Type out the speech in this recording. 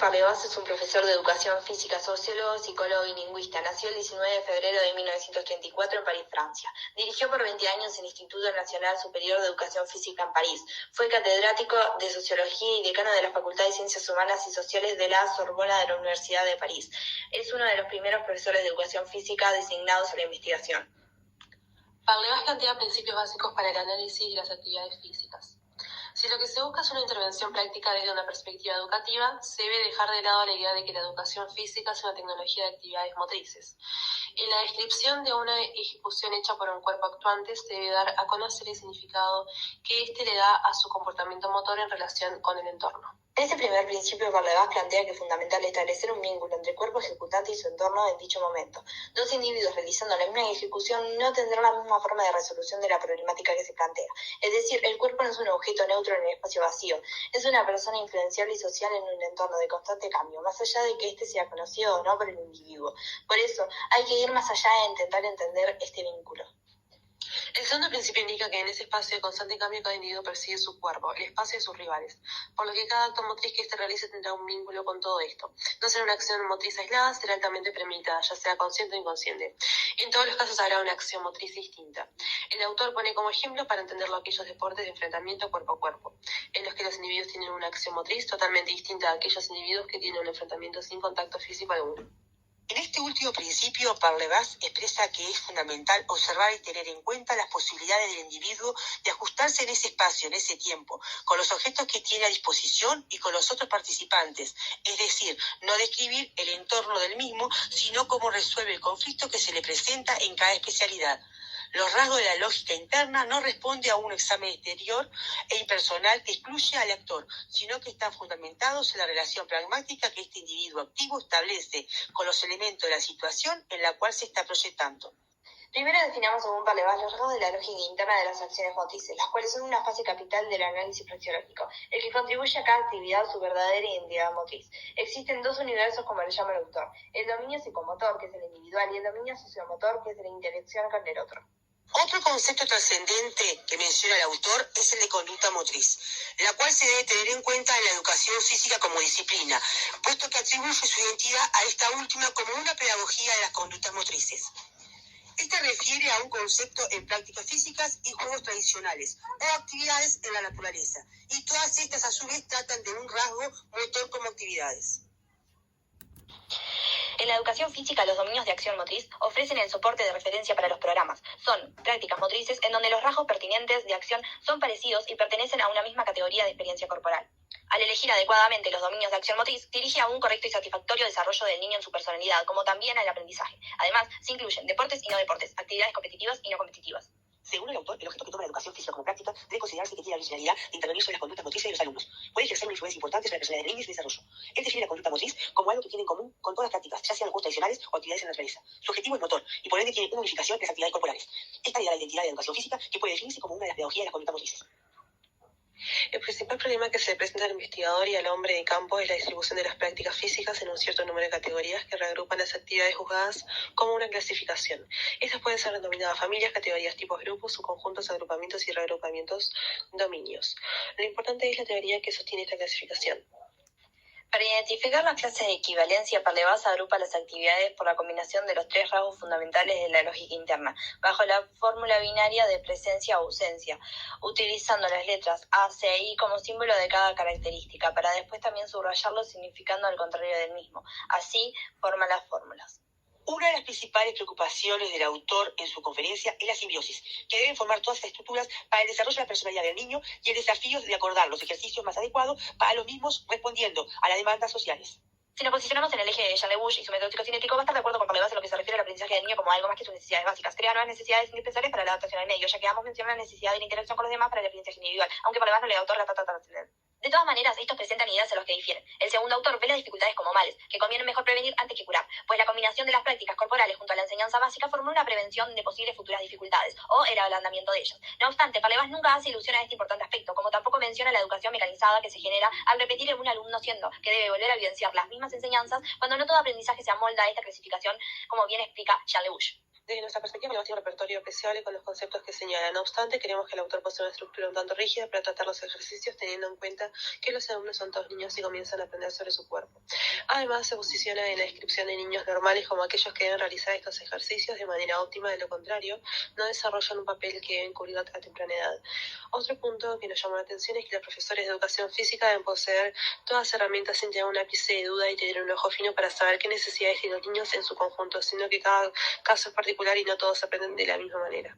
Parlevas es un profesor de educación física, sociólogo, psicólogo y lingüista. Nació el 19 de febrero de 1934 en París, Francia. Dirigió por 20 años el Instituto Nacional Superior de Educación Física en París. Fue catedrático de Sociología y decano de la Facultad de Ciencias Humanas y Sociales de la Sorbona de la Universidad de París. Es uno de los primeros profesores de educación física designados a la investigación. Parlevas plantea principios básicos para el análisis de las actividades físicas. Si lo que se busca es una intervención práctica desde una perspectiva educativa, se debe dejar de lado la idea de que la educación física es una tecnología de actividades motrices. En la descripción de una ejecución hecha por un cuerpo actuante se debe dar a conocer el significado que éste le da a su comportamiento motor en relación con el entorno. En este primer principio, Parlevas plantea que es fundamental establecer un vínculo entre el cuerpo ejecutante y su entorno en dicho momento. Dos individuos realizando la misma ejecución no tendrán la misma forma de resolución de la problemática que se plantea. Es decir, el cuerpo no es un objeto neutro en el espacio vacío, es una persona influenciable y social en un entorno de constante cambio, más allá de que éste sea conocido o no por el individuo. Por eso, hay que ir más allá de intentar entender este vínculo. El segundo principio indica que en ese espacio de constante cambio cada individuo percibe su cuerpo, el espacio de sus rivales, por lo que cada acto motriz que éste realice tendrá un vínculo con todo esto. No será una acción motriz aislada, será altamente premeditada, ya sea consciente o inconsciente. En todos los casos habrá una acción motriz distinta. El autor pone como ejemplo para entenderlo aquellos deportes de enfrentamiento cuerpo a cuerpo, en los que los individuos tienen una acción motriz totalmente distinta a aquellos individuos que tienen un enfrentamiento sin contacto físico alguno. En este último principio, Parlevas expresa que es fundamental observar y tener en cuenta las posibilidades del individuo de ajustarse en ese espacio, en ese tiempo, con los objetos que tiene a disposición y con los otros participantes, es decir, no describir el entorno del mismo, sino cómo resuelve el conflicto que se le presenta en cada especialidad. Los rasgos de la lógica interna no responden a un examen exterior e impersonal que excluye al actor, sino que están fundamentados en la relación pragmática que este individuo activo establece con los elementos de la situación en la cual se está proyectando. Primero definamos según Parlevas los rasgos de la lógica interna de las acciones motrices, las cuales son una fase capital del análisis praxeológico, el que contribuye a cada actividad a su verdadera identidad motriz. Existen dos universos, como le llama el autor: el dominio psicomotor, que es el individual, y el dominio sociomotor, que es la interacción con el otro. Otro concepto trascendente que menciona el autor es el de conducta motriz, la cual se debe tener en cuenta en la educación física como disciplina, puesto que atribuye su identidad a esta última como una pedagogía de las conductas motrices. Esta refiere a un concepto en prácticas físicas y juegos tradicionales o actividades en la naturaleza, y todas estas a su vez tratan de un rasgo motor como actividades. En la educación física, los dominios de acción motriz ofrecen el soporte de referencia para los programas. Son prácticas motrices en donde los rasgos pertinentes de acción son parecidos y pertenecen a una misma categoría de experiencia corporal. Al elegir adecuadamente los dominios de acción motriz, dirige a un correcto y satisfactorio desarrollo del niño en su personalidad, como también al aprendizaje. Además, se incluyen deportes y no deportes, actividades competitivas y no competitivas. Según el autor, el objeto que toma la educación física como práctica debe considerarse que tiene la originalidad de intervenir sobre las conductas motrices de los alumnos. Puede ejercer una influencia importante sobre la personalidad del niño y su desarrollo. Él define la conducta motriz como algo que tiene en común con todas las prácticas, ya sean juegos tradicionales o actividades en la naturaleza. Su objetivo es motor y por ende tiene una unificación de las actividades corporales. Esta le da la identidad de la educación física, que puede definirse como una de las pedagogías de las conductas motrices. El principal problema que se le presenta al investigador y al hombre de campo es la distribución de las prácticas físicas en un cierto número de categorías que reagrupan las actividades juzgadas como una clasificación. Estas pueden ser denominadas familias, categorías, tipos, grupos, subconjuntos, agrupamientos y reagrupamientos, dominios. Lo importante es la teoría que sostiene esta clasificación. Para identificar las clases de equivalencia, Parlevas agrupa las actividades por la combinación de los tres rasgos fundamentales de la lógica interna, bajo la fórmula binaria de presencia o ausencia, utilizando las letras A, C y I como símbolo de cada característica, para después también subrayarlo significando al contrario del mismo. Así forma las fórmulas. Una de las principales preocupaciones del autor en su conferencia es la simbiosis, que deben formar todas estas estructuras para el desarrollo de la personalidad del niño y el desafío de acordar los ejercicios más adecuados para los mismos respondiendo a las demandas sociales. Si nos posicionamos en el eje de Jean Le-Bouche y su método psicocinético, va a estar de acuerdo con Parlevas en lo que se refiere al aprendizaje del niño como algo más que sus necesidades básicas. Crea nuevas necesidades indispensables para la adaptación al medio, ya que ambos mencionan la necesidad de la interacción con los demás para el aprendizaje individual, aunque Parlevas no le otorga tanta trascendencia. De todas maneras, estos presentan ideas en los que difieren. El segundo autor ve las dificultades como males, que conviene mejor prevenir antes que curar, pues la combinación de las prácticas corporales junto a la enseñanza básica forma una prevención de posibles futuras dificultades, o el ablandamiento de ellas. No obstante, Parlevas nunca hace ilusión a este importante aspecto, como tampoco menciona la educación mecanizada que se genera al repetir en un alumno siendo que debe volver a vivenciar las mismas enseñanzas, cuando no todo aprendizaje se amolda a esta clasificación, como bien explica Jean Le-Bouche. Desde nuestra perspectiva, el tiene un repertorio apreciable con los conceptos que señala. No obstante, queremos que el autor posea una estructura un tanto rígida para tratar los ejercicios, teniendo en cuenta que los alumnos son todos niños y comienzan a aprender sobre su cuerpo. Además, se posiciona en la descripción de niños normales como aquellos que deben realizar estos ejercicios de manera óptima, de lo contrario, no desarrollan un papel que deben cubrir a temprana edad. Otro punto que nos llama la atención es que los profesores de educación física deben poseer todas las herramientas sin tener un ápice de duda y tener un ojo fino para saber qué necesidades tienen los niños en su conjunto, sino que cada caso es particular y no todos aprenden de la misma manera.